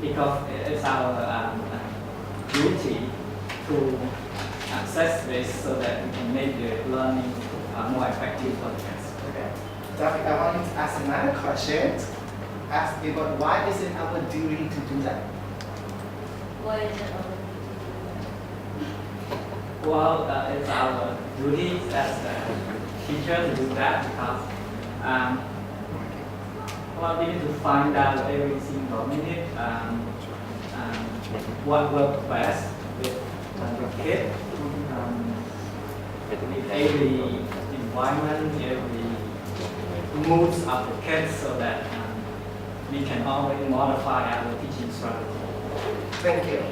because it's our duty to assess this so that we can make the learning more effective for the kids. Okay. David, I want you to ask another question. Ask people, why is it our duty to do that? Why is it our Well, it's our duty as a teacher to do that because well, we need to find out every single minute what works best with the kid, with every environment, every moods of the kids, so that we can always modify our teaching strategy. Thank you.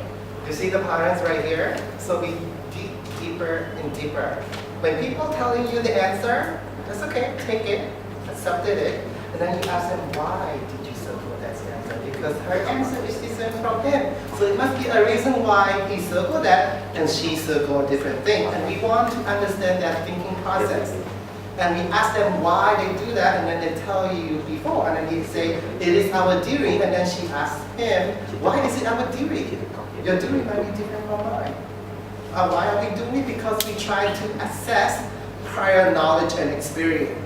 You see the patterns right here? So we dig deeper and deeper. When people telling you the answer, that's okay, take it, accepted it, and then you ask them, why did you circle that answer? Because her answer is different from him. So it must be a reason why he circled that and she circled a different thing. And we want to understand that thinking process. And we ask them why they do that, and then they tell you before, and then he say, it is our duty, and then she asks him, why is it our duty? Your duty might be different from mine. Why are we doing it? Because we try to assess prior knowledge and experience,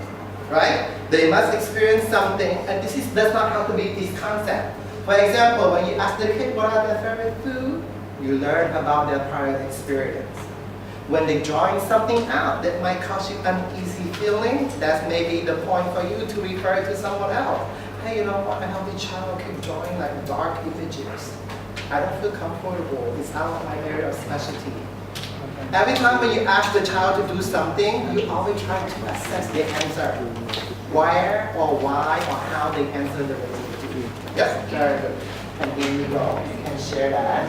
right? They must experience something, and this does not have to be this concept. For example, when you ask the kid what are their favorite food, you learn about their prior experience. When they're drawing something out that might cause you uneasy feeling, that's maybe the point for you to refer to someone else. Hey, you know what? I help the child keep drawing like dark images. I don't feel comfortable. It's out of my area of specialty. Every time when you ask the child to do something, you always try to assess the answer. Where or why or how they answer the way they do. Yes, very good. And here you go. You can share that.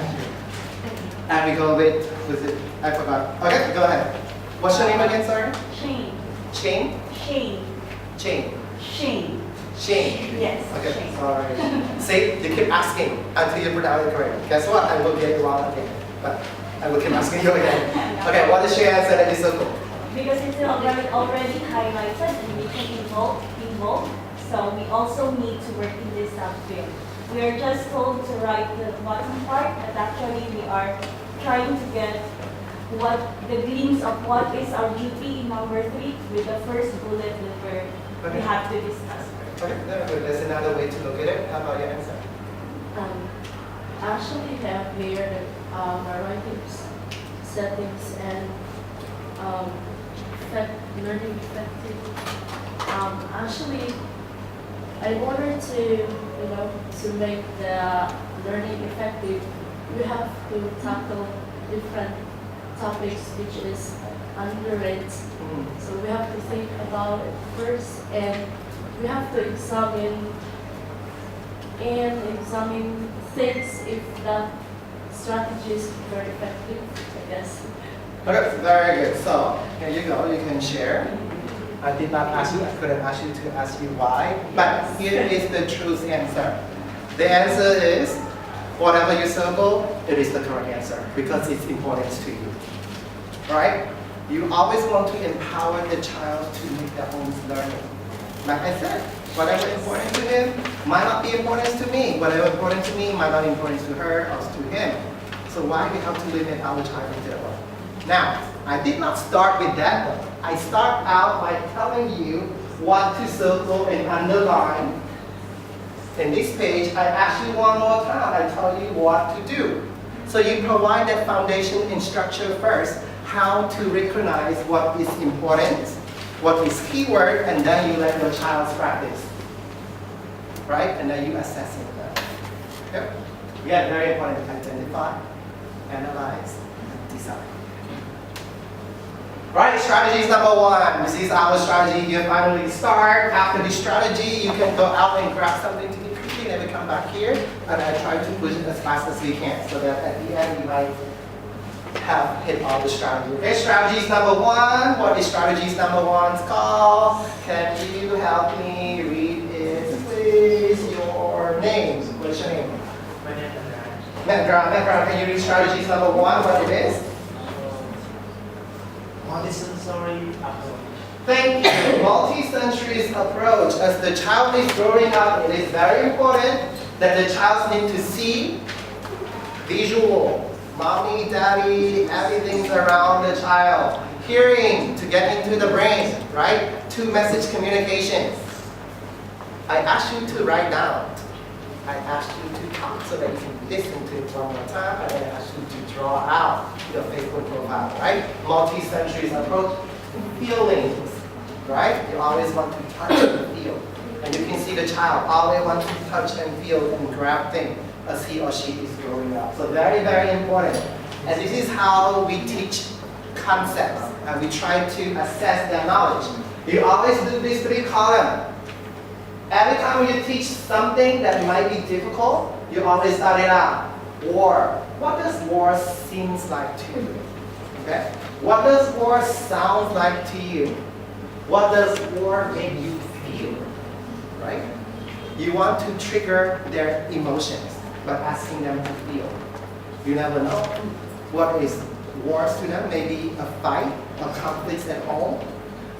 And we go with it. I forgot. Okay, go ahead. What's your name again, sorry? Shane. Shane? Shane. Shane. Shane. Shane. Yes. Okay, Shane. sorry. See, they keep asking until you pronounce it correct. Guess what? I will get it wrong again. But I will keep asking you again. Okay, what is your answer that is circle? Because it's already highlighted and we can involve. So we also need to work in this field. We are just told to write the bottom part, but actually we are trying to get what the glimpse of what is our duty in number 3 with the first bullet that we have to discuss. Okay, very good. There's another way to look at it. How about your answer? Actually have here the narratives, settings, and learning effective. Actually, in order to make the learning effective, we have to tackle different topics which is underrated. So we have to think about it first, and we have to examine things if that strategy is very effective, I guess. Okay, very good. So here you go. You can share. I did not ask you. I couldn't ask you to ask you why. But here is the truth answer. The answer is whatever you circle, it is the correct answer because it's important to you. Right? You always want to empower the child to make their own learning. Like I said, whatever is important to him might not be important to me. Whatever is important to me might not be important to her or to him. So why we have to limit our child in their own? Now, I did not start with that one. I start out by telling you what to circle and underline. In this page, I ask you one more time. I tell you what to do. So you provide that foundation in structure first, how to recognize what is important, what is keyword, and then you let your child practice. Right? And then you assess it. Yep. Yeah, very important to identify, analyze, and decide. Right, strategy is number 1. This is our strategy. You finally start. After this strategy, you can go out and grab something to eat quickly, and then we come back here, and I try to push it as fast as we can, so that at the end, you might have hit all the strategy. Okay, strategy is number 1. What is strategy number 1 called? Can you help me read it, please? Your name. What's your name? My name is Raj. Background. Can you read strategy number 1? What it is? Multi-sensory approach. Thank you. Multi-sensory approach. As the child is growing up, it is very important that the child needs to see visual, mommy, daddy, everything's around the child. Hearing to get into the brain, right? Two-message communication. I asked you to write down. I asked you to talk so that you can listen to it one more time, and I asked you to draw out your Facebook profile, right? Multi-sensory approach. Feelings, right? You always want to touch and feel. And you can see the child always want to touch and feel and grab things as he or she is growing up. So very, very important. And this is how we teach concepts, and we try to assess their knowledge. You always do these 3 columns. Every time you teach something that might be difficult, you always start it out. War. What does war seems like to you? Okay? What does war sound like to you? What does war make you feel? Right? You want to trigger their emotions by asking them to feel. You never know what is war to them. Maybe a fight, a conflict at home.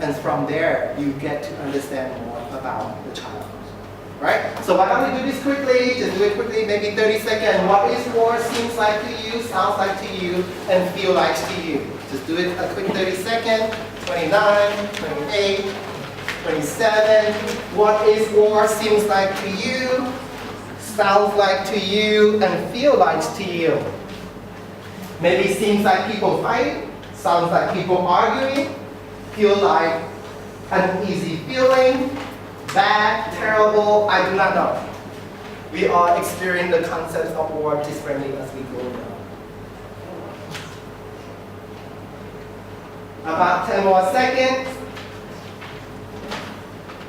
And from there, you get to understand more about the child. Right? So why don't we do this quickly? Just do it quickly, maybe 30 seconds. What is war seems like to you, sounds like to you, and feel like to you? Just do it a quick 30 seconds. 29, 28, 27. What is war seems like to you, sounds like to you, and feel like to you? Maybe seems like people fighting, sounds like people arguing, feel like uneasy feeling, bad, terrible, I do not know. We all experience the concepts of war differently as we go down. About 10 more seconds.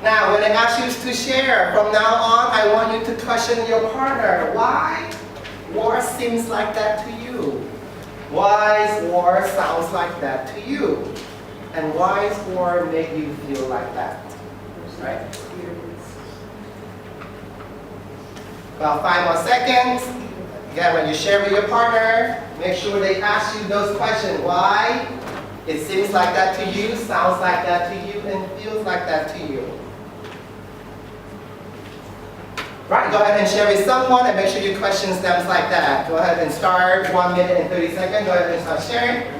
Now, when I ask you to share, from now on, I want you to question your partner. Why war seems like that to you? Why war sounds like that to you? And why does war make you feel like that? Right? About 5 more seconds. Again, when you share with your partner, make sure they ask you those questions. Why it seems like that to you, sounds like that to you, and feels like that to you. Right, go ahead and share with someone and make sure you question them like that. Go ahead and start 1 minute and 30 seconds. Go ahead and start sharing.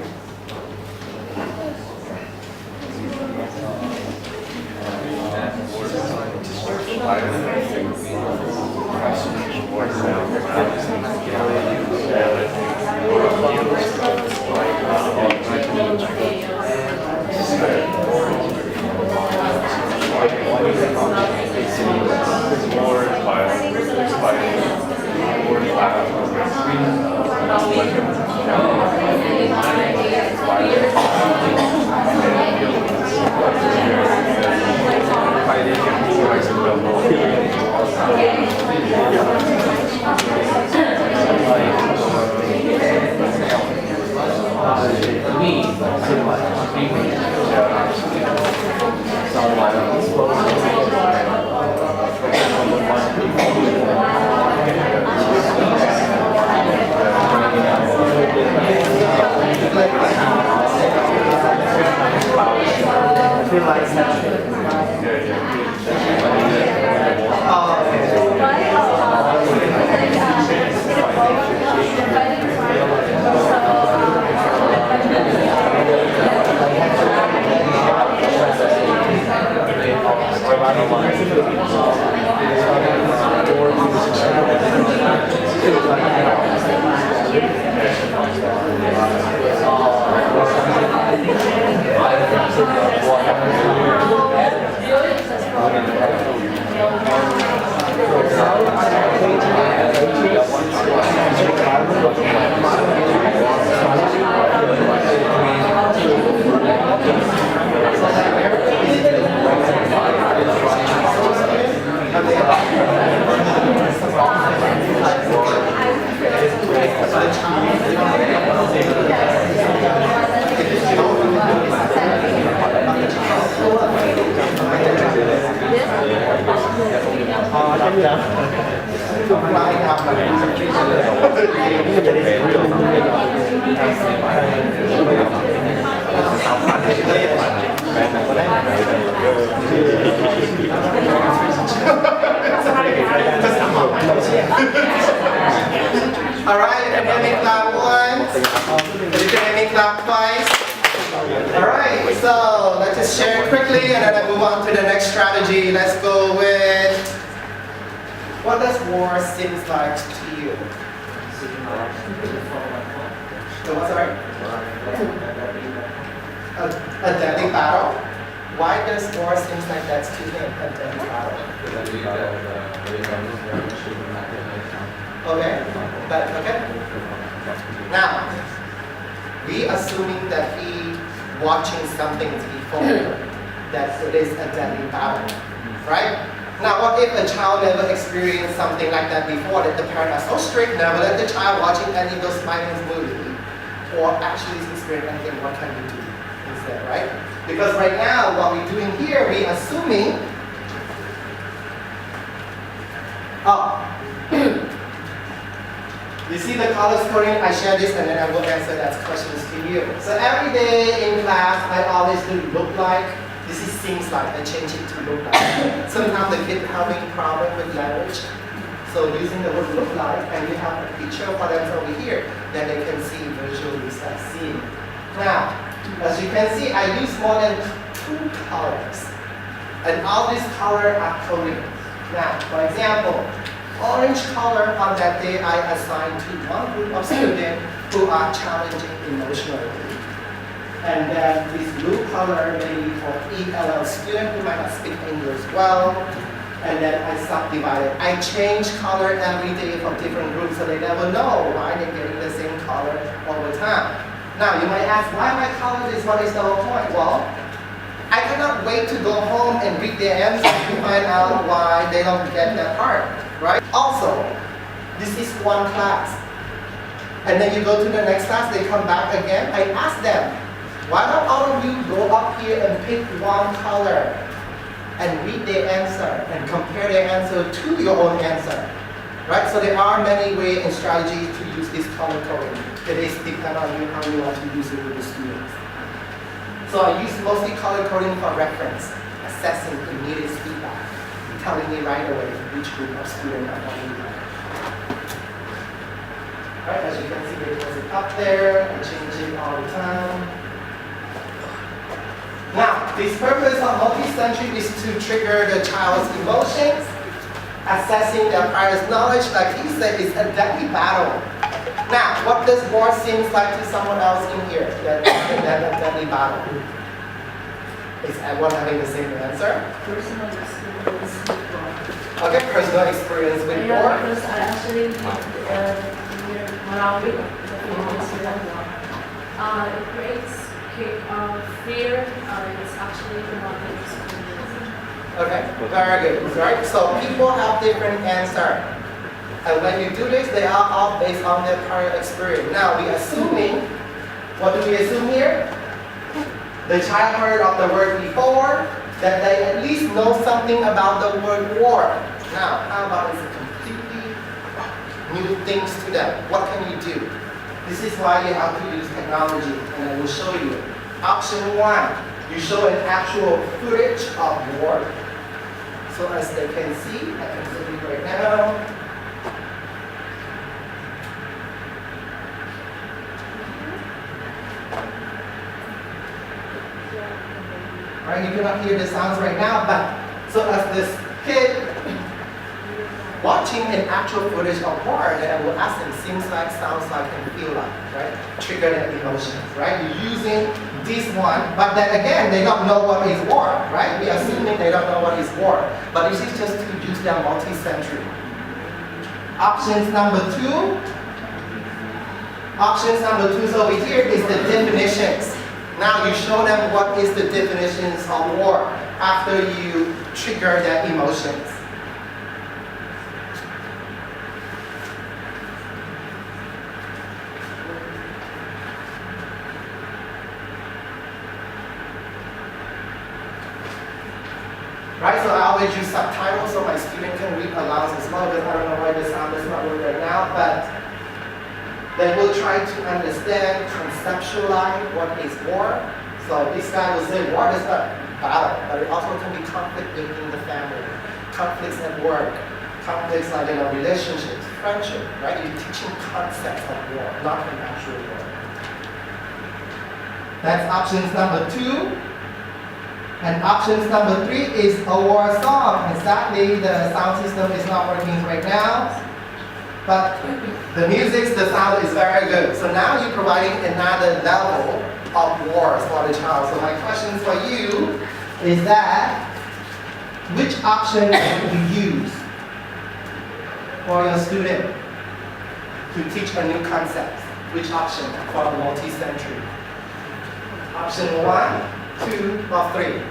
All right, you can hear me clap once. You can hear me clap twice. All right, so let's just share it quickly and then I move on to the next strategy. Let's go with, what does war seems like to you? So what's sorry? A deadly battle? Why does war seems like that's to him a deadly battle? Okay, but okay. Now, we assuming that he watching something before that it is a deadly battle, right? Now, what if a child never experienced something like that before, that the parents are so strict, never let the child watching any of those violence movies, or actually experience anything, what can we do instead, right? Because right now, what we're doing here, we're assuming, you see the color coding, I share this and then I will answer that questions to you. So every day in class, I always do look like. This is seems like, I change it to look like. Sometimes the kid having problem with language. So using the word look like, and we have a picture for them over here, that they can see visually start seeing. Now, as you can see, I use more than 2 colors. And all these colors are coding. Now, for example, orange color on that day I assigned to one group of students who are challenging emotionally. And then this blue color maybe for ELL student who might not speak English well. And then I subdivided. I change color every day for different groups so they never know why they're getting the same color all the time. Now you might ask, why my color is what is the whole point? Well, I cannot wait to go home and read their answer to find out why they don't get that part, right? Also, this is one class. And then you go to the next class, they come back again. I ask them, why don't all of you go up here and pick one color and read their answer and compare their answer to your own answer, right? So there are many ways and strategies to use this color coding. It is depend on you how you want to use it with the students. So I use mostly color coding for reference, assessing immediate feedback, telling me right away which group of students I want to use. Right, as you can see, it was up there, I change it all the time. Now, this purpose of multi-sensory is to trigger the child's emotions, assessing their prior knowledge, like he said, is a deadly battle. Now, what does war seems like to someone else in here that a deadly battle? Is everyone having the same answer? Personal experience with war. Okay, personal experience with war. Because I actually near Malawi, the Philippines with war. It creates fear. It's actually traumatic experience. Okay, very good. Right? So people have different answers. And when you do this, they are all based on their prior experience. Now, we assuming, what do we assume here? The child heard of the word before, that they at least know something about the word war. Now, how about it's a completely new things to them? What can you do? This is why you have to use technology, and I will show you. Option 1, you show an actual footage of war. So as they can see, I can show you right now. Right, you cannot hear the sounds right now, but so as this kid watching an actual footage of war, then I will ask them, seems like, sounds like, and feel like, right? Trigger their emotions, right? You're using this one, but then again, they don't know what is war, right? We are assuming they don't know what is war, but this is just to use their multi-sensory. Options number 2. Options number 2 is over here is the definitions. Now you show them what is the definitions of war after you trigger their emotions. Right, so I always use subtitles so my student can read aloud as well, because I don't know why the sound is not working right now, but they will try to understand, conceptualize what is war. So this guy will say war is not battle, but it also can be conflict within the family, conflicts at work, conflicts like in our relationships, friendship, right? You're teaching concepts of war, not an actual war. That's options number 2. And options number 3 is a war song. And sadly, the sound system is not working right now. But the music, the sound is very good. So now you're providing another level of wars for the child. So my question for you is that, which option would you use for your student to teach a new concept? Which option for the multi-century? Option 1, 2, or 3?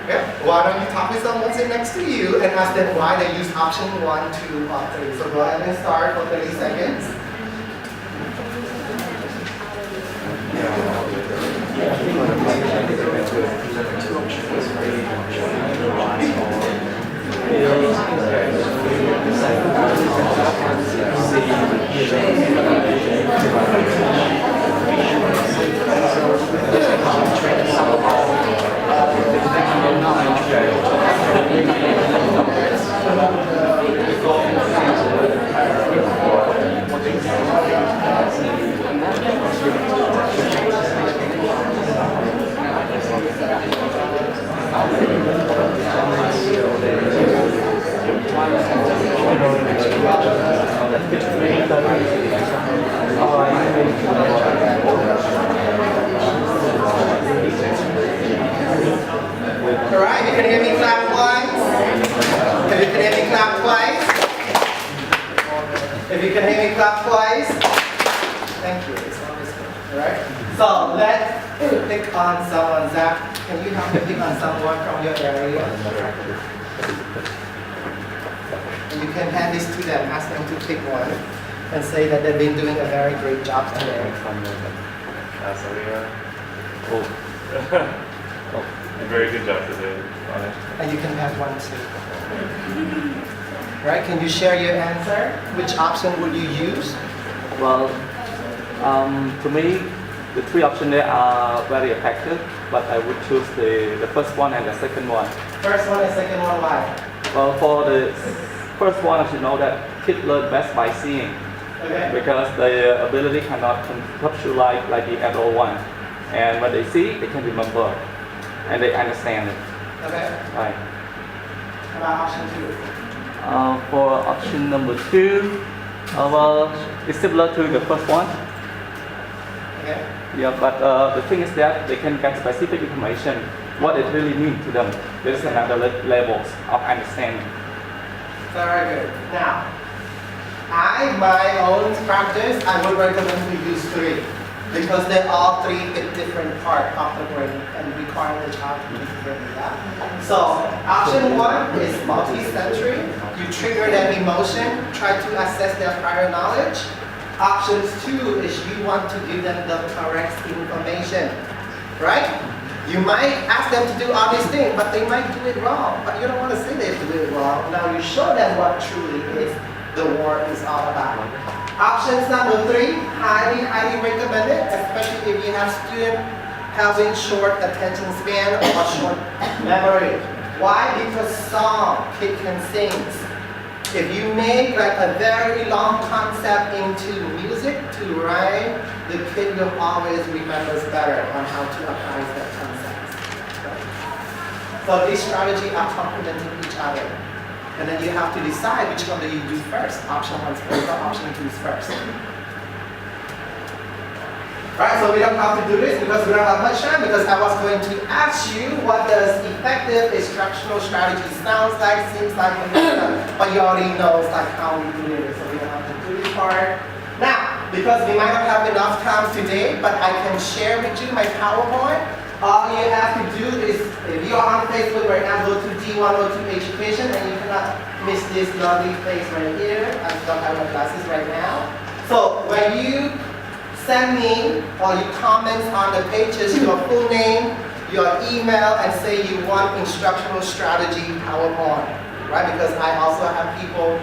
Yeah. Why don't you talk with someone sitting next to you and ask them why they use option 1, 2, or 3? So go ahead and start for 30 seconds. Alright, you can hear me clap once. If you can hear me clap twice. If you can hear me clap twice. Thank you. It's always good. Alright? So let's pick on someone. Zach, can you help me pick on someone from your area? And you can hand this to them, ask them to pick one, and say that they've been doing a very great job today. Very good job today. And you can have one too. Right? Can you share your answer? Which option would you use? Well, to me, the 3 options there are very effective, but I would choose the first one and the second one. First one and second one, why? Well, for the first one, I should know that kids learn best by seeing, Okay. because their ability cannot conceptualize like the adult one. And when they see, they can remember, and they understand it. Okay. Right. How about option 2? For option number 2, well, it's similar to the first one. Okay. Yeah, but the thing is that they can get specific information, what it really means to them. There's another levels of understanding. Very good. Now, my own practice, I would recommend to use 3. Because they all 3 hit different part of the brain and require the child to be different. Yeah? So, option 1 is multi-sensory. You trigger their emotion, try to assess their prior knowledge. Option 2 is you want to give them the correct information. Right? You might ask them to do all these things, but they might do it wrong. But you don't want to say they do it wrong. Now you show them what truly is the war is all about. Options number 3, highly recommended, especially if you have students having short attention span or short memory. Why? Because song, kid can sing. If you make like a very long concept into music to rhyme, the kid will always remember better on how to apply that concept. So these strategies are complementing each other. And then you have to decide which one do you do first. Option 1's first or option 2's first. Right, so we don't have to do this because we don't have much time, because I was going to ask you what does effective instructional strategy sounds like, seems like, but you already know like how we do it, so we don't have to do this part. Now, because we might not have enough time today, but I can share with you my PowerPoint. All you have to do is, if you're on Facebook right now, go to D102 Education, and you cannot miss this lovely face right here. I don't have my glasses right now. So when you send me or you comment on the pages your full name, your email, and say you want instructional strategy PowerPoint, right? Because I also have people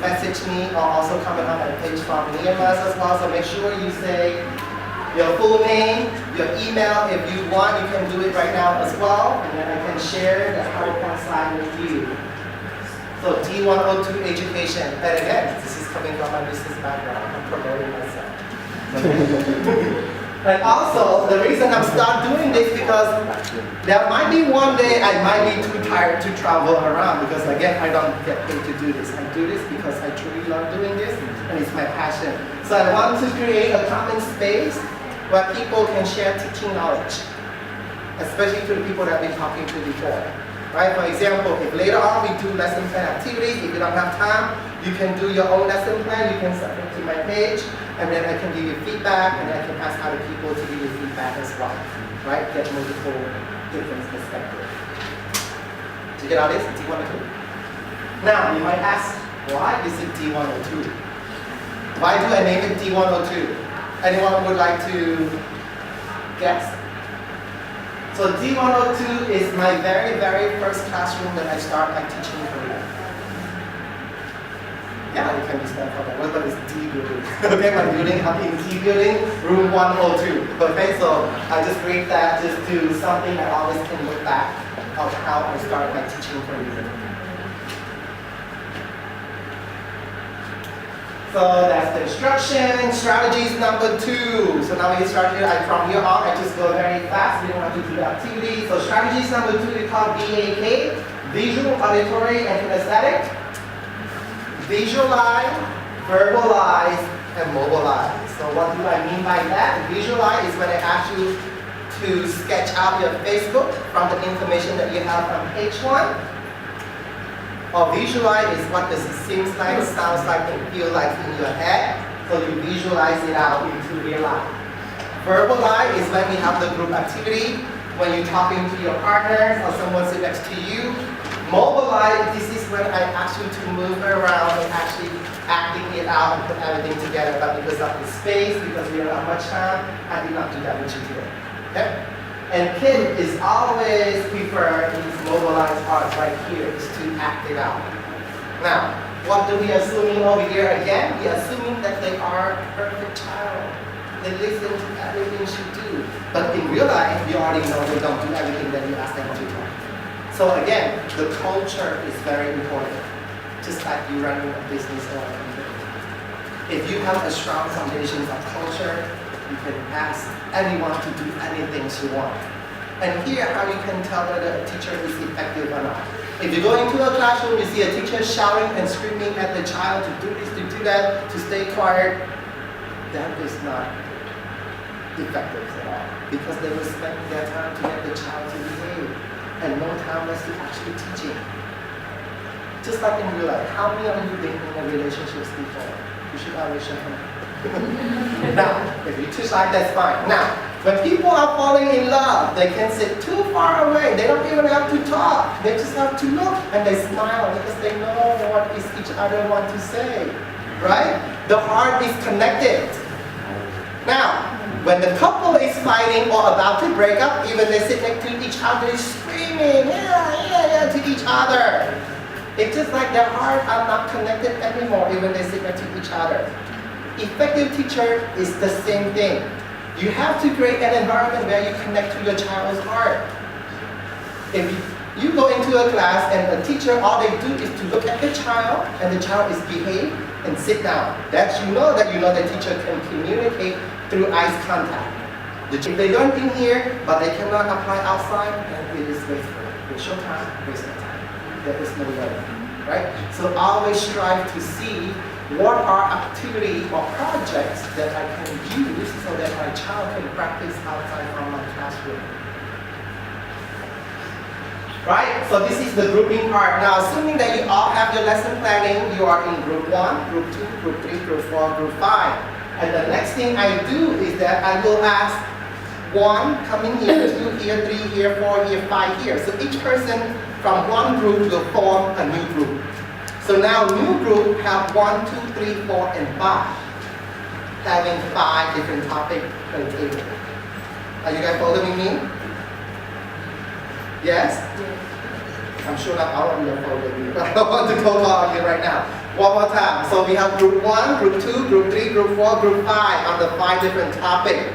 message me or also comment on my page from Myanmar as well. So make sure you say your full name, your email. If you want, you can do it right now as well, and then I can share the PowerPoint slide with you. So D102 education. And again, this is coming from my business background. I'm promoting myself. And also, the reason I'm start doing this because there might be one day I might be too tired to travel around because again, I don't get paid to do this. I do this because I truly love doing this and it's my passion. So I want to create a common space where people can share teaching knowledge, especially to the people that we've been talking to before. Right? For example, if later on we do lesson plan activities, if you don't have time, you can do your own lesson plan, you can submit to my page, and then I can give you feedback, and then I can ask other people to give you feedback as well. Right? Get multiple different perspectives. Did you get all this? D102. Now, you might ask, why is it D102? Why do I name it D102? Anyone would like to guess? So D102 is my very, very first classroom that I started my teaching career. Yeah, you can just stand for that one, but it's D building. Okay, my building, I'm in D building, room 102. Okay, so I just create that just to something I always can look back of how I started my teaching career. So that's the instruction. Strategies number 2. So now we start here. From here on, I just go very fast. We don't have to do the activity. So strategies number 2 is called VAK, visual, auditory, and kinesthetic. Visualize, verbalize, and mobilize. So what do I mean by that? Visualize is when I ask you to sketch out your Facebook from the information that you have on page 1. Or visualize is what does it seems like, sounds like, and feel like in your head. So you visualize it out into real life. Verbalize is when we have the group activity, when you're talking to your partners or someone sitting next to you. Mobilize, this is when I ask you to move around and actually acting it out and put everything together. But because of the space, because we don't have much time, I did not do that with you today. Okay? And Kim is always prefer these mobilized parts right here is to act it out. Now, what do we assuming over here again? We are assuming that they are a perfect child. They listen to everything she do. But in real life, you already know they don't do everything that you ask them to do. So again, the culture is very important. Just like you running a business or a company. If you have a strong foundation of culture, you can ask anyone to do anything she wants. And here, how you can tell whether a teacher is effective or not. If you go into a classroom, you see a teacher shouting and screaming at the child to do this, to do that, to stay quiet, that is not effective at all. Because they will spend their time to get the child to behave, and no time left to actually teaching. Just like in real life, how many of you been in a relationships before? You should always show them. Now, if you too shy, that's fine. Now, when people are falling in love, they can sit too far away. They don't even have to talk. They just have to look and they smile because they know what each other want to say. Right? The heart is connected. Now, when the couple is fighting or about to break up, even they sit next to each other screaming, yeah, to each other. It's just like their hearts are not connected anymore, even they sit next to each other. Effective teacher is the same thing. You have to create an environment where you connect to your child's heart. If you go into a class and a teacher, all they do is to look at the child and the child is behave and sit down. That you know the teacher can communicate through eye contact. If they learn in here, but they cannot apply outside, then it is wasteful. Waste your time, waste your time. There is no learning, right? So always strive to see what are activities or projects that I can use so that my child can practice outside from my classroom. Right? So this is the grouping part. Now, assuming that you all have your lesson planning, you are in group 1, group 2, group 3, group 4, group 5. And the next thing I do is that I will ask 1 coming here, 2 here, 3 here, 4 here, 5 here. So each person from one group will form a new group. So now new group have 1, 2, 3, 4, and 5. Having 5 different topics on the table. Are you guys following me? Yes? I'm sure not all of you are following me, but I don't want to go all you right now. One more time. So we have group 1, group 2, group 3, group 4, group 5 on the 5 different topics.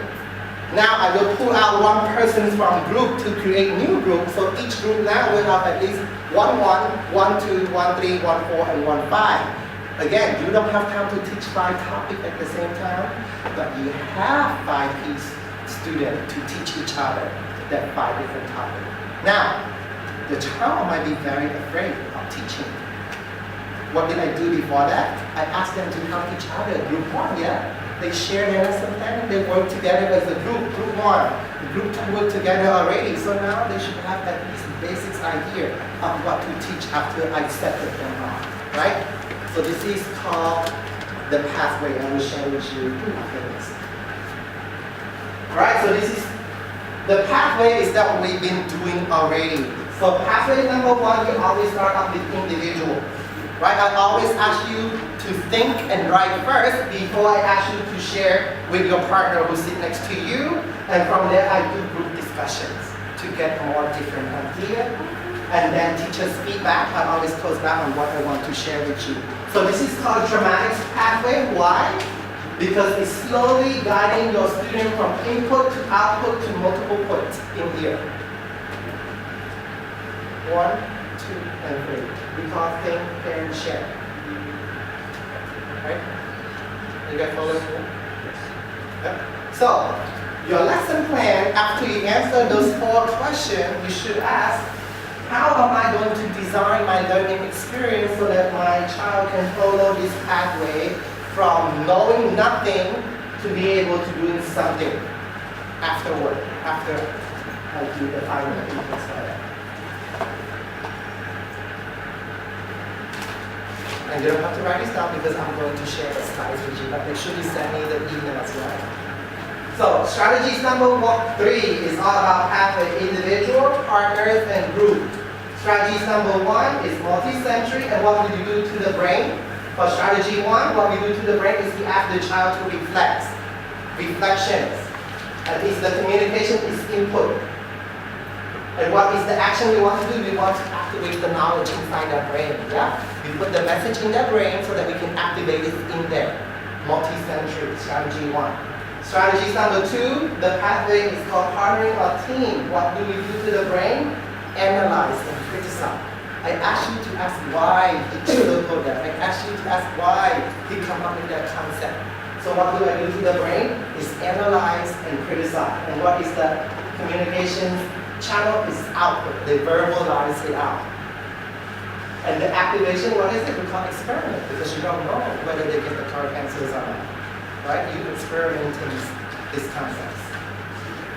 Now I will pull out one person from group to create new group. So each group now will have at least 1, 1, 1, 2, 1, 3, 1, 4, and 1, 5. Again, you don't have time to teach 5 topics at the same time, but you have 5 students to teach each other that 5 different topics. Now, the child might be very afraid of teaching. What did I do before that? I asked them to help each other. Group 1, yeah? They share their lesson plan, they work together as a group. Group 1, group 2 work together already. So now they should have at least basic idea of what to teach after I set them up, right? So this is called the pathway. I will share with you after this. Alright, so this is the pathway is that we've been doing already. So pathway number 1, you always start off with individual. Right? I always ask you to think and write first before I ask you to share with your partner who sits next to you. And from there, I do group discussions to get more different ideas. And then teacher's feedback, I always close back on what I want to share with you. So this is called dramatics pathway. Why? Because it's slowly guiding your student from input to output to multiple points in here. 1, 2, and 3. We call think, pair, and share. Right? You guys follow me? Yep. So, your lesson plan, after you answer those 4 questions, you should ask, how am I going to design my learning experience so that my child can follow this pathway from knowing nothing to be able to do something afterward, after I do the final inputs for that. And you don't have to write this down because I'm going to share the slides with you, but make sure you send me the email as well. So, strategies number 3 is all about pathway, individual, partners, and group. Strategies number 1 is multi-sensory, and what do you do to the brain? For strategy 1, what we do to the brain is we ask the child to reflect. Reflections. At least the communication is input. And what is the action we want to do? We want to activate the knowledge inside their brain. Yeah? We put the message in their brain so that we can activate it in there. Multi-sensory, strategy 1. Strategy number 2, the pathway is called partnering or team. What do we do to the brain? Analyze and criticize. I ask you to ask why he chose that. I ask you to ask why he come up with that concept. So what do I do to the brain? Is analyze and criticize. And what is the communication channel? Is output. They verbalize it out. And the activation, what is it? We call experiment, because you don't know whether they get the correct answers or not. Right? You experiment these concepts.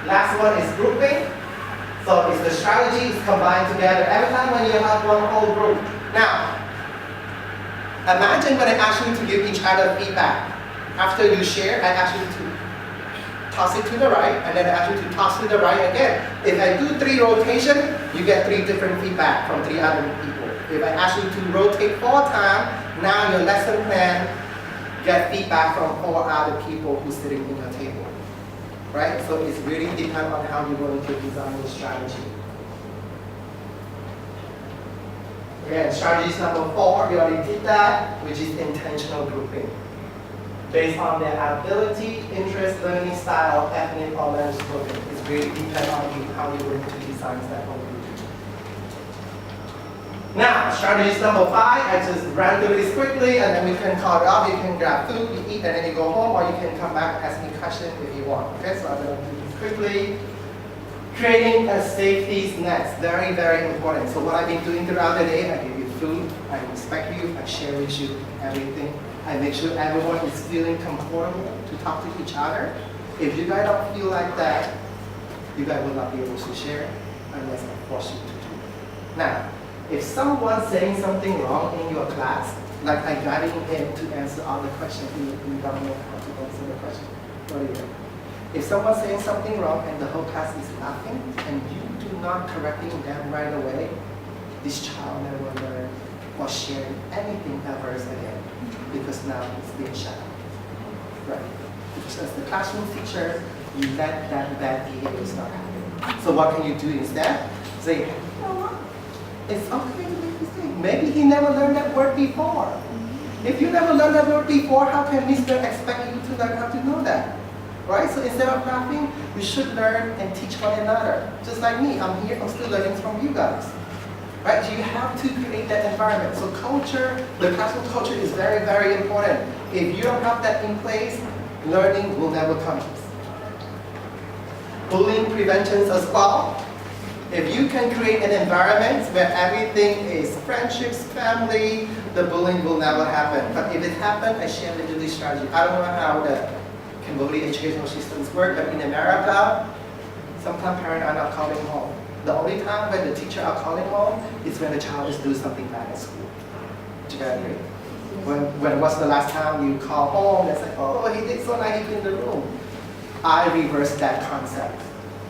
Last one is grouping. So it's the strategies combined together. Every time when you have one whole group. Now, imagine when I ask you to give each other feedback. After you share, I ask you to toss it to the right, and then I ask you to toss to the right again. If I do 3 rotation, you get 3 different feedback from 3 other people. If I ask you to rotate 4 times, now your lesson plan get feedback from 4 other people who's sitting in your table. Right? So it's really depends on how you're going to design your strategy. Again, strategy number 4, we already did that, which is intentional grouping. Based on their ability, interest, learning style, ethnic, or language grouping. It's really depends on you, how you're going to design that whole group. Now, strategy number 5, I just ran through this quickly, and then we can call it off. You can grab food, you eat, and then you go home, or you can come back and ask me questions if you want. Okay, so I'm going to do this quickly. Creating a safety net, very, very important. So what I've been doing throughout the day, I give you food, I respect you, I share with you everything. I make sure everyone is feeling comfortable to talk to each other. If you guys don't feel like that, you guys will not be able to share unless I force you to do it. Now, if someone's saying something wrong in your class, like I guiding him to answer all the questions, you don't know how to answer the question, what do you do? If someone's saying something wrong and the whole class is laughing, and you do not correcting them right away, this child never learn or share anything ever again, because now it's being shut out. Right? Because as the classroom teacher, you let that bad behavior start happening. So what can you do instead? Say, you know what? It's okay to make mistakes. Maybe he never learned that word before. If you never learned that word before, how can Mr. expect you to learn how to know that? right? So instead of laughing, we should learn and teach one another. Just like me, I'm here, I'm still learning from you guys. Right? You have to create that environment. So culture, the classroom culture is very, very important. If you don't have that in place, learning will never come. Bullying prevention as well. If you can create an environment where everything is friendships, family, the bullying will never happen. But if it happens, I share with you this strategy. I don't know how the Cambodia educational systems work, but in America, sometimes parents are not calling home. The only time when the teacher are calling home is when the child is doing something bad at school. Do you guys agree? When was the last time you call home and say, oh, he did so nice, he cleaned the room. I reversed that concept.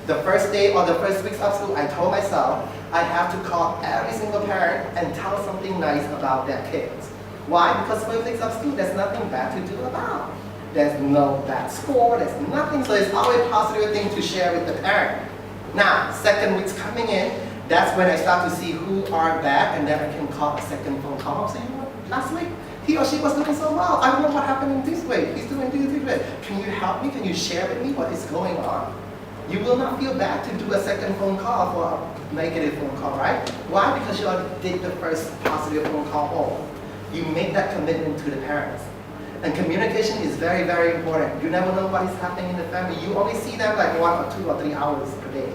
The first day or the first weeks of school, I told myself, I have to call every single parent and tell something nice about their kids. Why? Because first weeks of school, there's nothing bad to do about. There's no bad score, there's nothing, so it's always a positive thing to share with the parent. Now, second week's coming in, that's when I start to see who are bad, and then I can call a second phone call. So, you know, last week, he or she was doing so well. I don't know what happened in this way. He's doing this way. Can you help me? Can you share with me what is going on? You will not feel bad to do a second phone call for a negative phone call, right? Why? Because you already did the first positive phone call home. You make that commitment to the parents. And communication is very, very important. You never know what is happening in the family. You only see them like 1 or 2 or 3 hours per day.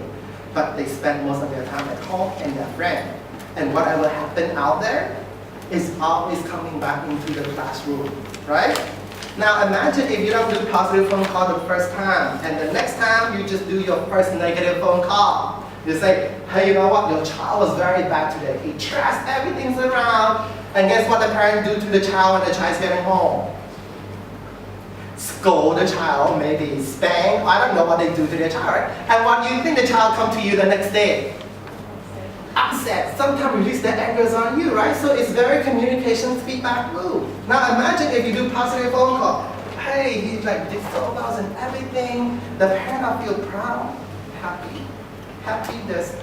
But they spend most of their time at home and their friend. And whatever happened out there is always coming back into the classroom, right? Now imagine if you don't do positive phone call the first time, and the next time you just do your first negative phone call. You say, hey, you know what, your child was very bad today. He trashed everything's around, and guess what the parent do to the child when the child is getting home? Scold the child, maybe spank, I don't know what they do to their child. And what do you think the child come to you the next day? Upset. Sometimes release their angers on you, right? So it's very communication feedback loop. Now imagine if you do positive phone call. Hey, he like did so well and everything. The parent will feel proud, happy. Happiness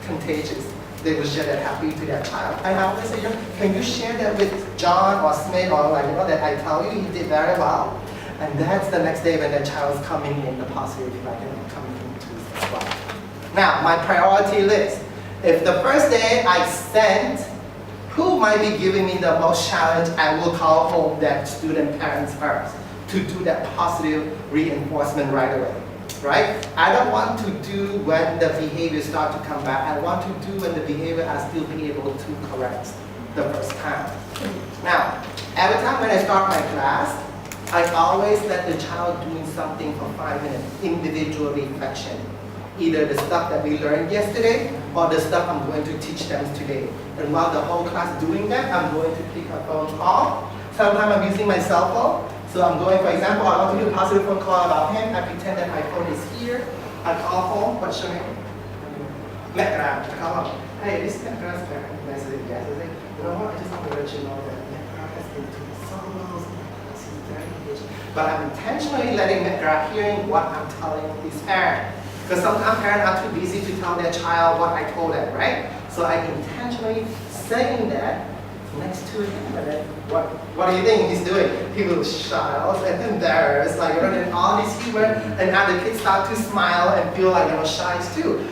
contagious. They will share that happy to their child. And I always say, can you share that with John or Smith or like, you know, that I tell you he did very well? And that's the next day when the child is coming in, the positive feedback and coming into as well. Now, my priority list. If the first day I sent who might be giving me the most challenge, I will call home that student parents first to do that positive reinforcement right away. Right? I don't want to do when the behavior starts to come back. I want to do when the behavior I still be able to correct the first time. Now, every time when I start my class, I always let the child doing something for 5 minutes, individual reflection. Either the stuff that we learned yesterday or the stuff I'm going to teach them today. And while the whole class doing that, I'm going to pick a phone call. Sometimes I'm using my cell phone. So I'm going, for example, I want to do a positive phone call about him. I pretend that my phone is here. I call home. What's your name? Mekra. I call him. Hey, this is Mekra's parent. And I said, yes. I say, you know what? I just want to let you know that Mekra has been doing so well. He's very engaged. But I'm intentionally letting Mekra hearing what I'm telling his parent. Because sometimes parents are too busy to tell their child what I told them, right? So I intentionally saying that next to him, and then what do you think he's doing? He will shout and embarrass, like, and all this humor, and now the kids start to smile and feel like, shy too.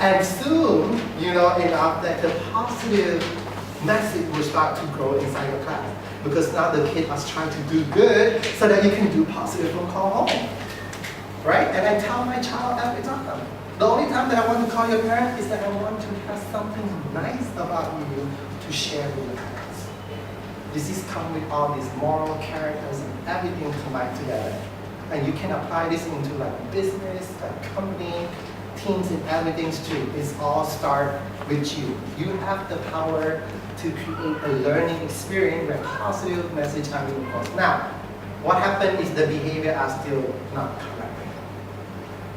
And soon, enough that the positive message will start to grow inside your class. Because now the kids are trying to do good so that you can do positive phone call home. Right? And I tell my child every time. The only time that I want to call your parent is that I want to have something nice about you to share with your parents. This is come with all these moral characters and everything combined together. And you can apply this into like business, like company, teams and everything too. It's all start with you. You have the power to create a learning experience where positive message are reinforced. Now, what happened is the behavior are still not correct.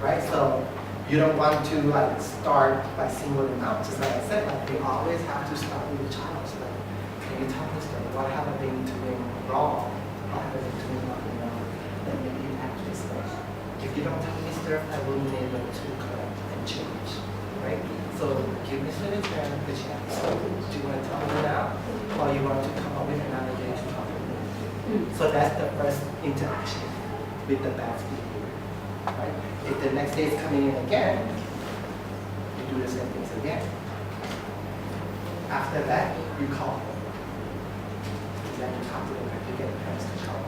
Right? So you don't want to like start by singling out. Just like I said, like we always have to start with the child. So like, can you tell me what have I been doing wrong? What have I been doing wrong? Then maybe you act this way. If you don't tell me stuff, I will be able to correct and change. Right? So give me the chance the chance. Do you want to tell me now? Or you want to come up with another way to talk with me? So that's the first interaction. with the bad behavior. Right? If the next day is coming in again, you do the same things again. After that, you call them. Then you talk to them and you get the parents to call.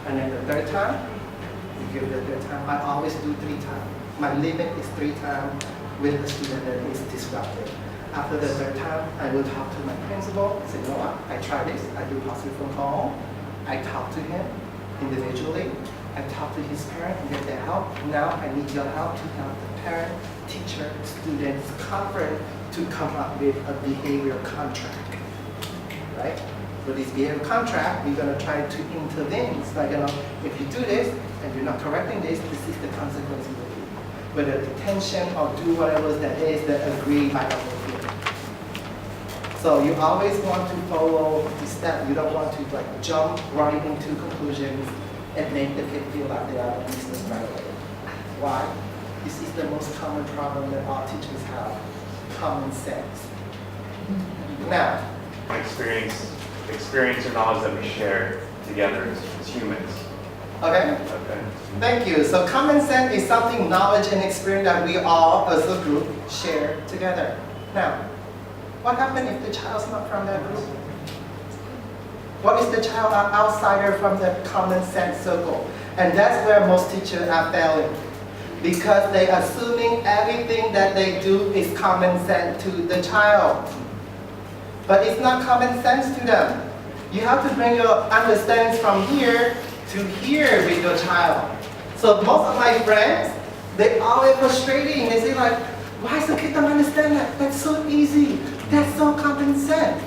And then the third time, you give the third time. I always do 3 times. My limit is 3 times with a student that is disruptive. After the third time, I will talk to my principal. I say, you know what? I try this. I do positive phone call. I talk to him individually. I talk to his parent and get their help. Now I need your help to help the parent, teacher, students, conference to come up with a behavior contract. Right? For this behavior contract, we're going to try to intervene. It's like, if you do this and you're not correcting this, this is the consequence you will do. Whether detention or do whatever that is that agree by the whole thing. So you always want to follow the step. You don't want to jump right into conclusions and make the kid feel like they are a business right away. Why? This is the most common problem that all teachers have. Common sense. Now, Experience or knowledge that we share together as humans. okay? Okay. Thank you. So common sense is something, knowledge and experience that we all as a group share together. Now, what happens if the child's not from that group? What if the child are outsider from the common sense circle? And that's where most teachers are failing. Because they are assuming everything that they do is common sense to the child. But it's not common sense to them. You have to bring your understanding from here to here with your child. So most of my friends, they always frustrating. They say like, why is the kid don't understand that? That's so easy. That's so common sense.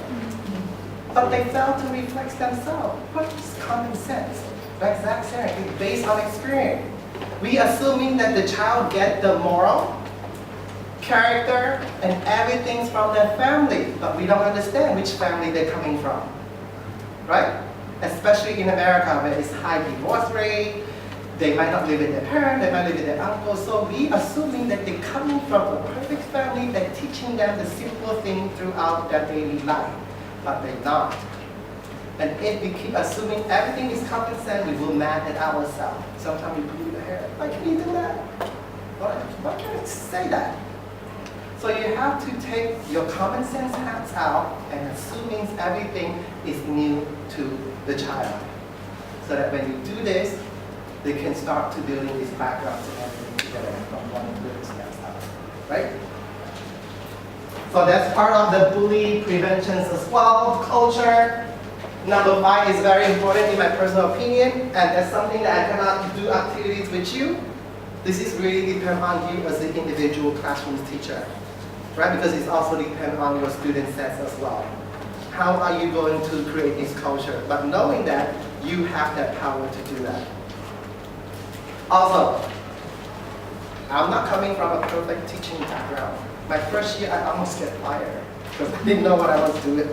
But they fail to reflect themselves. What is common sense? Like Zach said, it's based on experience. We assuming that the child get the moral, character, and everything from their family, but we don't understand which family they're coming from, right? Especially in America where it's high divorce rate, they might not live with their parents, they might live with their uncle, so we assuming that they're coming from a perfect family that's teaching them the simple thing throughout their daily life, but they're not. And if we keep assuming everything is common sense, we will mad at ourselves. Sometimes we pull the hair, why can you do that? Why can't you say that? So you have to take your common sense hats out and assuming everything is new to the child. So that when you do this, they can start to building these backgrounds and everything together from one little steps out, right? So that's part of the bully preventions as well, culture. Number 5 is very important in my personal opinion, and that's something that I cannot do activities with you. This is really depend on you as the individual classroom teacher, right? Because it's also depend on your student sets as well. How are you going to create this culture? But knowing that, you have that power to do that. Also, I'm not coming from a perfect teaching background. My first year, I almost get fired because I didn't know what I was doing.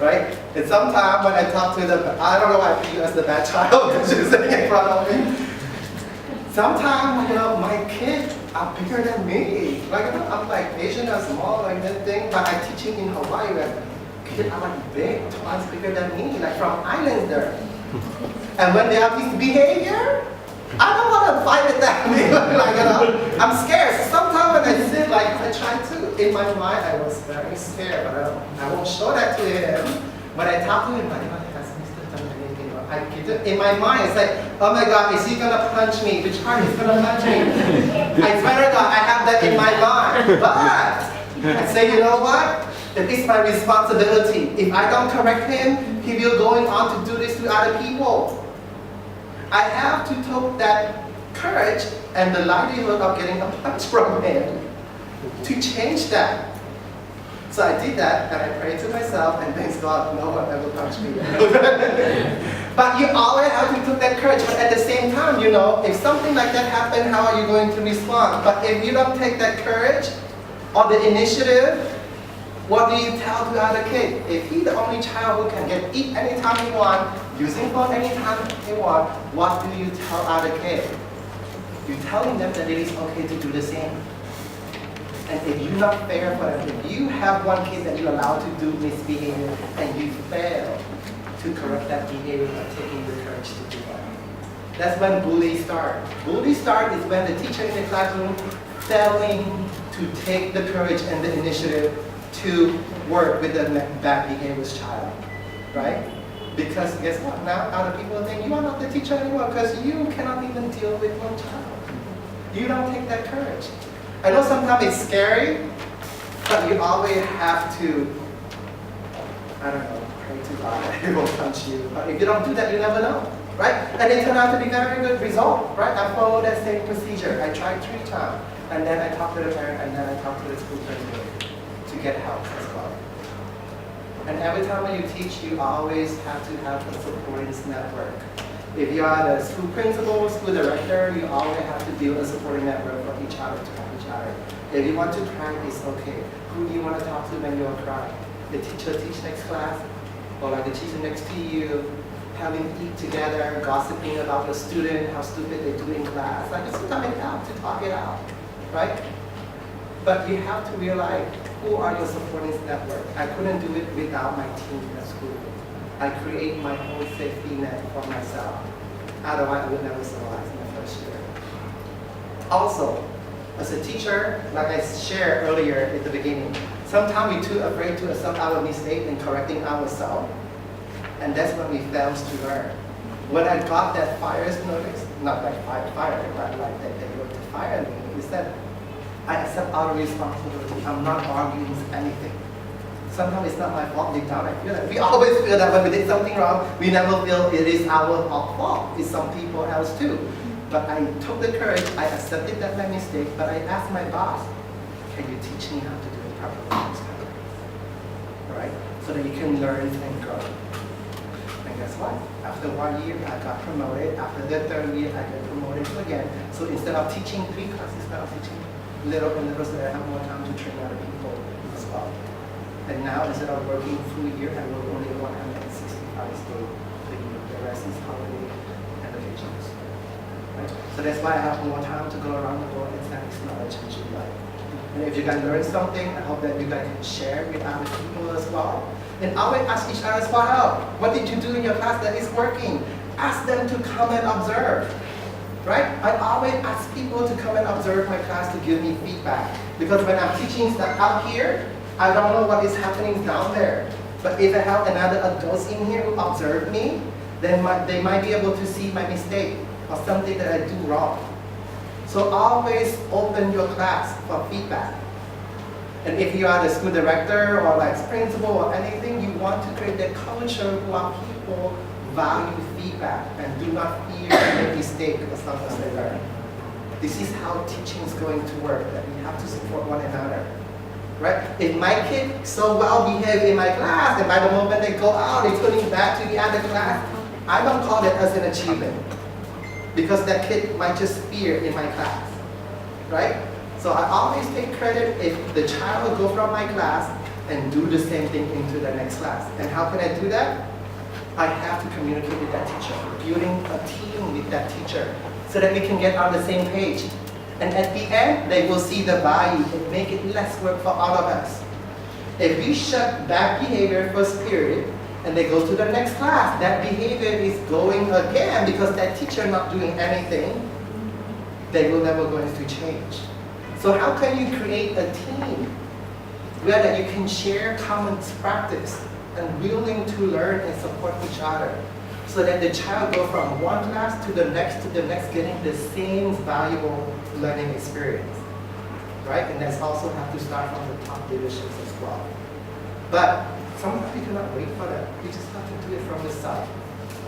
Right? And sometimes when I talk to them, I don't know why I put you as the bad child because you're sitting in front of me. Sometimes, my kids are bigger than me. Like, I'm like Asian and small, like that thing, but I'm teaching in Hawaii where kids are like big, twice bigger than me, like from islands there. And when they have this behavior, I don't want to fight with them. I'm scared. So sometimes when I sit, I try to. In my mind, I was very scared, but I won't show that to him. When I talk to him, has Mr. done anything? In my mind, it's like, oh my God, is he gonna punch me? Which part is gonna punch me? I swear to God, I have that in my mind. But I say, you know what? It is my responsibility. If I don't correct him, he will going on to do this to other people. I have to take that courage and the likelihood of getting a punch from him to change that. So I did that and I prayed to myself and thanks God, no one ever punched me. But you always have to take that courage. But at the same time, if something like that happens, how are you going to respond? But if you don't take that courage or the initiative, what do you tell to other kids? If he's the only child who can eat anytime he wants, using phone anytime he wants, what do you tell other kids? You're telling them that it is okay to do the same. And if you're not fair for them, if you have one kid that you're allowed to do misbehavior and you fail to correct that behavior by taking the courage to do that, That's when bully start. Bully start is when the teacher in the classroom failing to take the courage and the initiative to work with the bad behavior's child, right? Because guess what? Now other people think you are not the teacher anymore because you cannot even deal with one child. You don't take that courage. I know sometimes it's scary, but you always have to, I don't know, pray to God that He will punch you. But if you don't do that, you never know, right? And it turned out to be very good result, right? I followed that same procedure. I tried 3 times, and then I talked to the parent, and then I talked to the school principal to get help as well. And every time when you teach, you always have to have a supporting network. If you are the school principal, school director, you always have to build a supporting network for each other to help each other. If you want to practice, okay, who do you want to talk to when you're crying? The teacher teach next class, or like the teacher next to you, having eat together, gossiping about the student, how stupid they do in class. Like sometimes it helps to talk it out, right? But you have to realize who are your supporting network. I couldn't do it without my team at school. I create my own safety net for myself. Otherwise, I would never survive in the first year. Also, as a teacher, like I shared earlier at the beginning, sometimes we're too afraid to accept our mistake and correcting ourselves. And that's when we fail to learn. When I got that fire's notice, not like fire, but like that they were to fire me, is that I accept our responsibility. I'm not arguing with anything. Sometimes it's not my fault deep down. I feel that we always feel that when we did something wrong, we never feel it is our fault. It's some people else too. But I took the courage, I accepted that my mistake, but I asked my boss, can you teach me how to do it properly next time? All right? So that you can learn and grow. And guess what? After 1 year, I got promoted. After the 3rd year, I got promoted again. So instead of teaching 3 classes, now I'm teaching little and little so that I have more time to train other people as well. And now instead of working full year, I work only 165 days a year. The rest is holiday and vacations. Right? So that's why I have more time to go around the world and send this knowledge and you like. And if you guys learn something, I hope that you guys can share with other people as well. And always ask each other for help. What did you do in your class that is working? Ask them to come and observe. Right? I always ask people to come and observe my class to give me feedback. Because when I'm teaching stuff up here, I don't know what is happening down there. But if I have another adults in here who observe me, then they might be able to see my mistake or something that I do wrong. So always open your class for feedback. And if you are the school director or like principal or anything, you want to create that culture where people value feedback and do not fear to make mistake as long as they learn. This is how teaching is going to work, that we have to support one another. Right? If my kid so well behaved in my class, and by the moment they go out, they're turning back to the other class, I don't call that as an achievement. Because that kid might just fear in my class. Right? So I always take credit if the child will go from my class and do the same thing into the next class. And how can I do that? I have to communicate with that teacher, building a team with that teacher so that we can get on the same page. And at the end, they will see the value and make it less work for all of us. If we shut bad behavior first period and they go to the next class, that behavior is going again because that teacher not doing anything, they will never going to change. So how can you create a team where that you can share common practice and willing to learn and support each other so that the child go from one class to the next getting the same valuable learning experience, right? And that's also have to start from the top leaderships as well. But sometimes you cannot wait for that. You just have to do it from the side,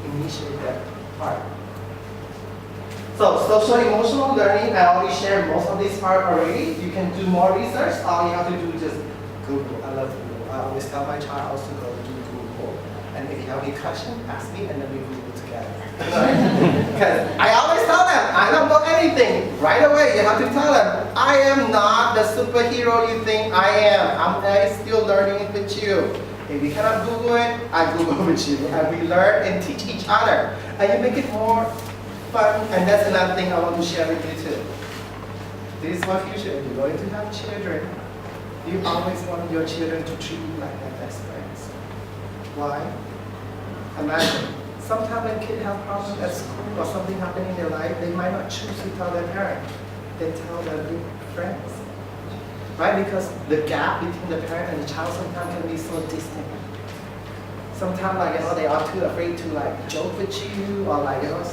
initiate that part. So social emotional learning, I already shared most of this part already. You can do more research. All you have to do is just Google. I love Google. I always tell my child also to go to Google. And if you have any question, ask me and then we Google together. Because I always tell them, I don't know anything. Right away, you have to tell them, I am not the superhero you think I am. I'm still learning it with you. If you cannot Google it, I Google with you. And we learn and teach each other. And you make it more fun. And that's another thing I want to share with you too. This is my future. If you're going to have children, you always want your children to treat you like their best friends. Why? Imagine Sometimes when kids have problems at school or something happening in their life, they might not choose to tell their parent. They tell their big friends. Right? Because the gap between the parent and the child sometimes can be so distant. Sometimes they are too afraid to joke with you or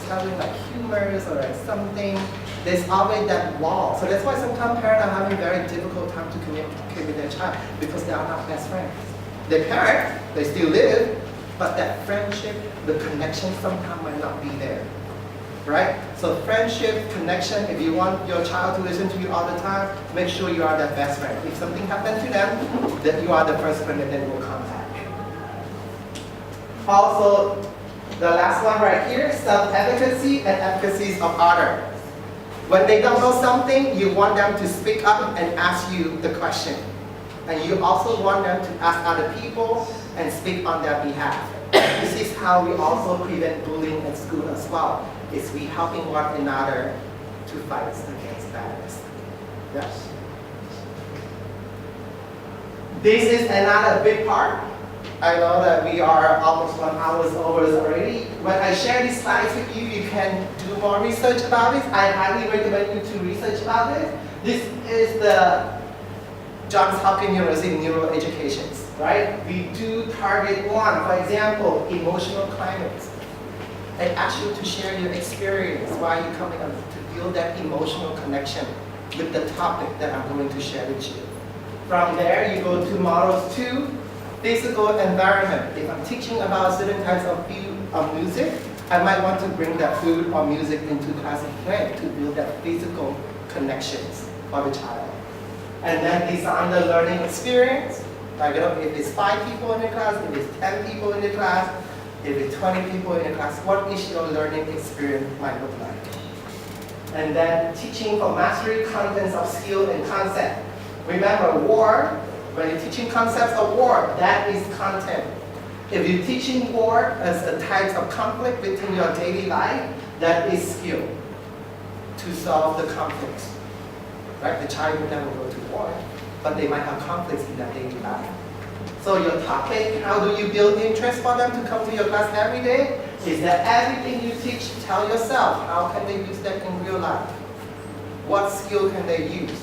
telling humors or something. There's always that wall. So that's why sometimes parents are having very difficult time to communicate with their child because they are not best friends. Their parents, they still live, but that friendship, the connection sometimes might not be there. Right? So friendship, connection, if you want your child to listen to you all the time, make sure you are their best friend. If something happens to them, that you are the first friend that they will contact. Also, the last one right here, self-efficacy and efficacy of others. When they don't know something, you want them to speak up and ask you the question. And you also want them to ask other people and speak on their behalf. This is how we also prevent bullying in school as well. Is we helping one another to fight against badness. Yes. This is another big part. I know that we are almost 1 hour over already. When I share these slides with you, you can do more research about it. I highly recommend you to research about it. This is the Johns Hopkins University Neuroeducation, right? We do target one, for example, emotional climates. I ask you to share your experience while you're coming up to build that emotional connection with the topic that I'm going to share with you. From there, you go to models 2. Physical environment. If I'm teaching about certain types of music, I might want to bring that food or music into class and play to build that physical connections for the child. And then design the learning experience. If it's 5 people in the class, if it's 10 people in the class, if it's 20 people in the class, what is your learning experience might look like? And then teaching for mastery, contents of skill and concept. Remember, war. When you're teaching concepts of war, that is content. If you're teaching war as a type of conflict within your daily life, that is skill to solve the conflicts. Right? The child will never go to war, but they might have conflicts in their daily life. So your topic, how do you build interest for them to come to your class every day? Is that everything you teach, tell yourself, how can they use that in real life? What skill can they use?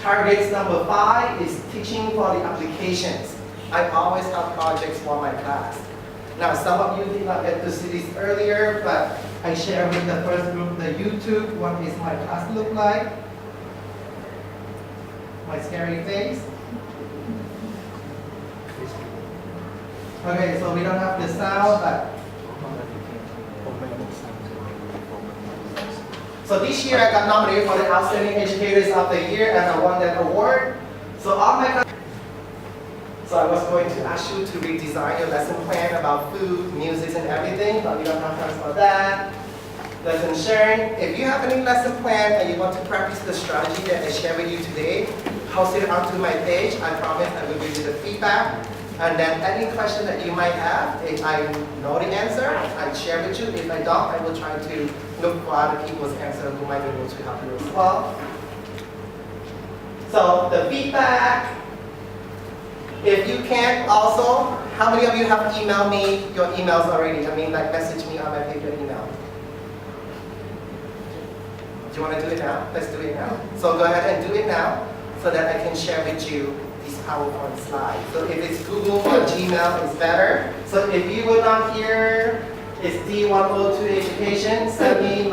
Targets number 5 is teaching for the applications. I always have projects for my class. Now, some of you did not get to see this earlier, but I shared with the first group the YouTube, what is my class look like? My scary face. Okay, so we don't have the sound, but so this year I got nominated for the Outstanding Educators of the Year and I won that award. So I was going to ask you to redesign your lesson plan about food, music, and everything, but we don't have time for that. Lesson sharing. If you have any lesson plan and you want to practice the strategy that I shared with you today, post it onto my page. I promise I will give you the feedback. And then any question that you might have, if I know the answer, I share with you. If I don't, I will try to look for other people's answer who might be able to help you as well. So the feedback, if you can also, how many of you have emailed me your emails already? Message me on my page your email. Do you want to do it now? Let's do it now. So go ahead and do it now so that I can share with you these PowerPoint slides. So if it's Google or Gmail, it's better. So if you were not here, it's D102 Education. Send me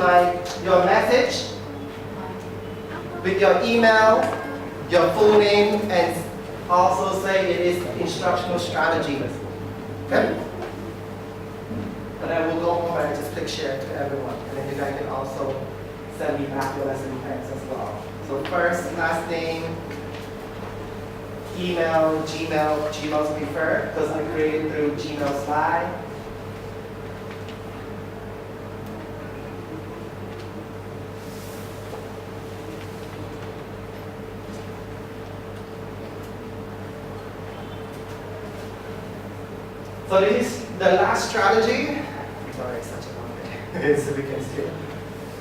your message with your email, your full name, and also say it is instructional strategy. Okay? And I will go home and just click share to everyone. And then you guys can also send me back your lesson plans as well. So first, last name, email, Gmail's preferred because I created through Gmail slide. So this is the last strategy. Sorry, it's such a long day. It's a weekend still.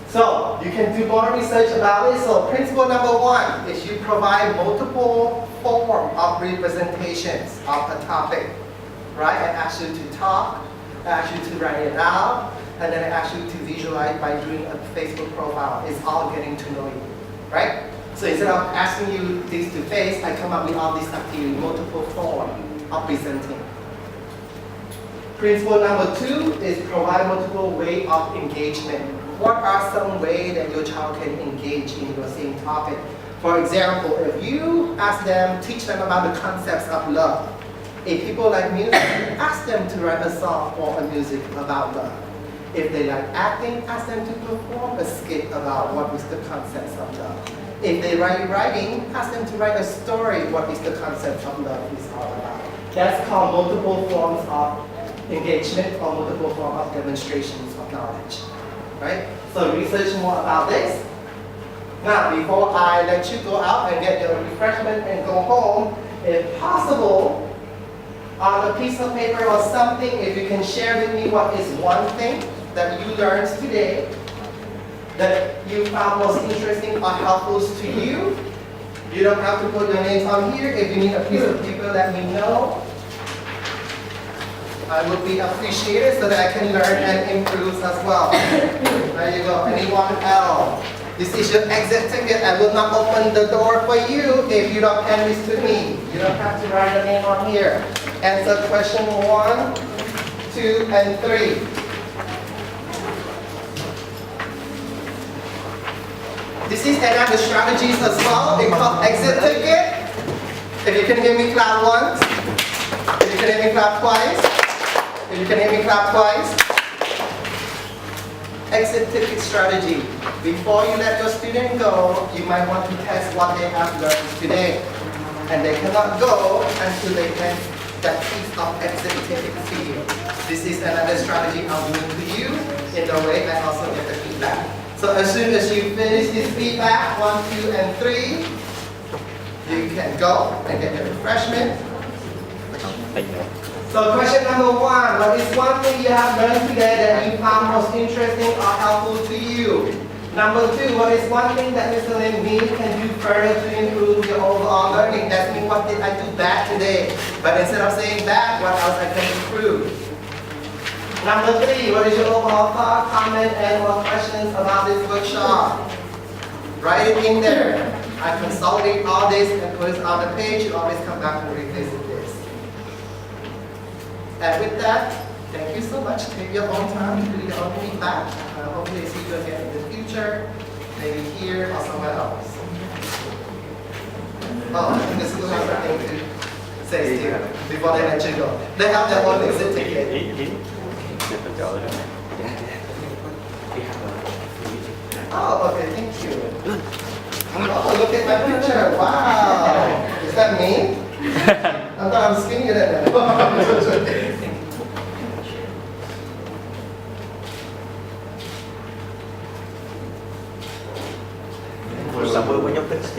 So you can do more research about it. So principle number 1 is you provide multiple forms of representations of a topic. Right? I ask you to talk, I ask you to write it out, and then I ask you to visualize by doing a Facebook profile. It's all getting to know you, right? So instead of asking you face to face, I come up with all these activities, multiple forms of presenting. Principle number 2 is provide multiple ways of engagement. What are some ways that your child can engage in your same topic? For example, if you ask them, teach them about the concepts of love. If people like music, ask them to write a song or a music about love. If they like acting, ask them to perform a skit about what is the concepts of love. If they like writing, ask them to write a story, what is the concept of love is all about. That's called multiple forms of engagement or multiple forms of demonstrations of knowledge, right? So research more about this. Now, before I let you go out and get your refreshment and go home, if possible, on a piece of paper or something, if you can share with me what is one thing that you learned today that you found most interesting or helpful to you. You don't have to put your names on here. If you need a piece of paper, let me know. I would be appreciated so that I can learn and improve as well. There you go. Anyone else? This is your exit ticket. I will not open the door for you if you don't hand this to me. You don't have to write a name on here. Answer question 1, 2, and 3. This is another strategies as well. It's called exit ticket. If you can hear me, clap once. If you can hear me, clap twice. If you can hear me, clap twice. Exit ticket strategy. Before you let your student go, you might want to test what they have learned today. And they cannot go until they can that piece of exit ticket to you. This is another strategy I'm doing to you. In the way I also get the feedback. So as soon as you finish this feedback, 1, 2, and 3, you can go and get your refreshment. So question number 1, what is one thing you have learned today that you found most interesting or helpful to you? Number 2, what is one thing that Mr. Lim can do further to improve your overall learning? That means what did I do bad today? But instead of saying bad, what else I can improve? Number 3, what is your overall thought, comment, and or questions about this workshop? Write it in there. I consolidate all this and put it on the page. You always come back and revisit this. And with that, thank you so much. Take your own time to do your own feedback. Hopefully see you again in the future, maybe here or somewhere else. Oh, I think the school has something to say to you before they let you go. They have their own exit ticket. Oh, okay, thank you. Oh, look at my picture. Wow. Is that me? I thought I was skinnier than that. Summer when you're fixed.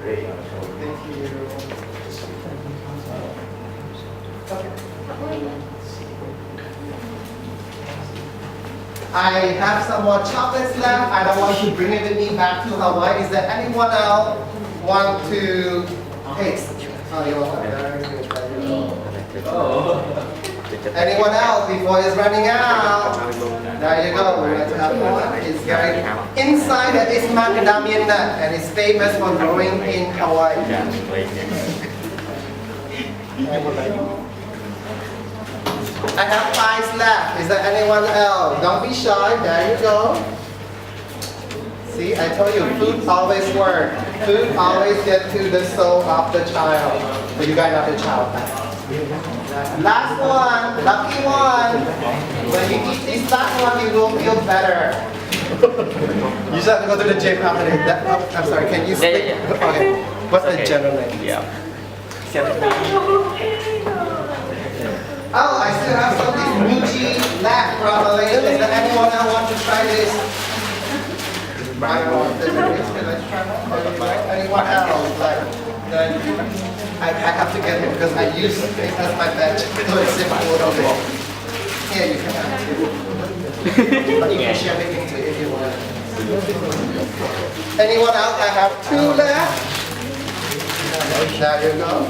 Great. Thank you. Okay. I have some more chocolates left. I don't want to bring it with me back to Hawaii. Is there anyone else want to taste? Oh, you want Anyone else before it's running out? There you go. We're going to have one. It's very inside that is macadamia nut, and it's famous for growing in Hawaii. I have 5 left. Is there anyone else? Don't be shy. There you go. See, I told you, food always works. Food always gets to the soul of the child. But you guys are the child. Last one, lucky one. When you eat this last one, you will feel better. You just have to go to the gym after that. I'm sorry, can you speak? Yeah. Okay. What's the general name? Yeah. Oh, I still have some of this Muji left from Malaysia. Is there anyone else want to try this? Brian wants to try this. Can I try one? Anyone else? I have to get it because I use it as my badge. So it's simple. Okay. Here, you can have it. But you can share it into if you want. Anyone else? I have 2 left. There you go.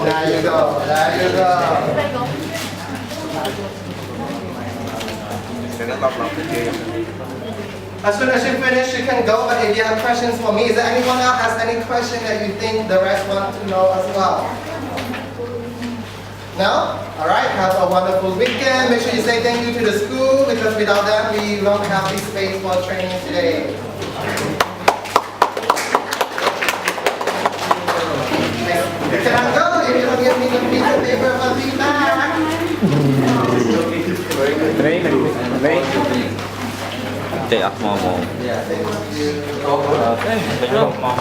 There you go. There you go. As soon as you finish, you can go. But if you have questions for me, is there anyone else has any question that you think the rest want to know as well? No? All right. Have a wonderful weekend. Make sure you say thank you to the school because without them, we won't have this space for training today. You cannot go if you don't give me the piece of paper for feedback. Chạy ạc mò mò. Thank you. Chạy ạc mò.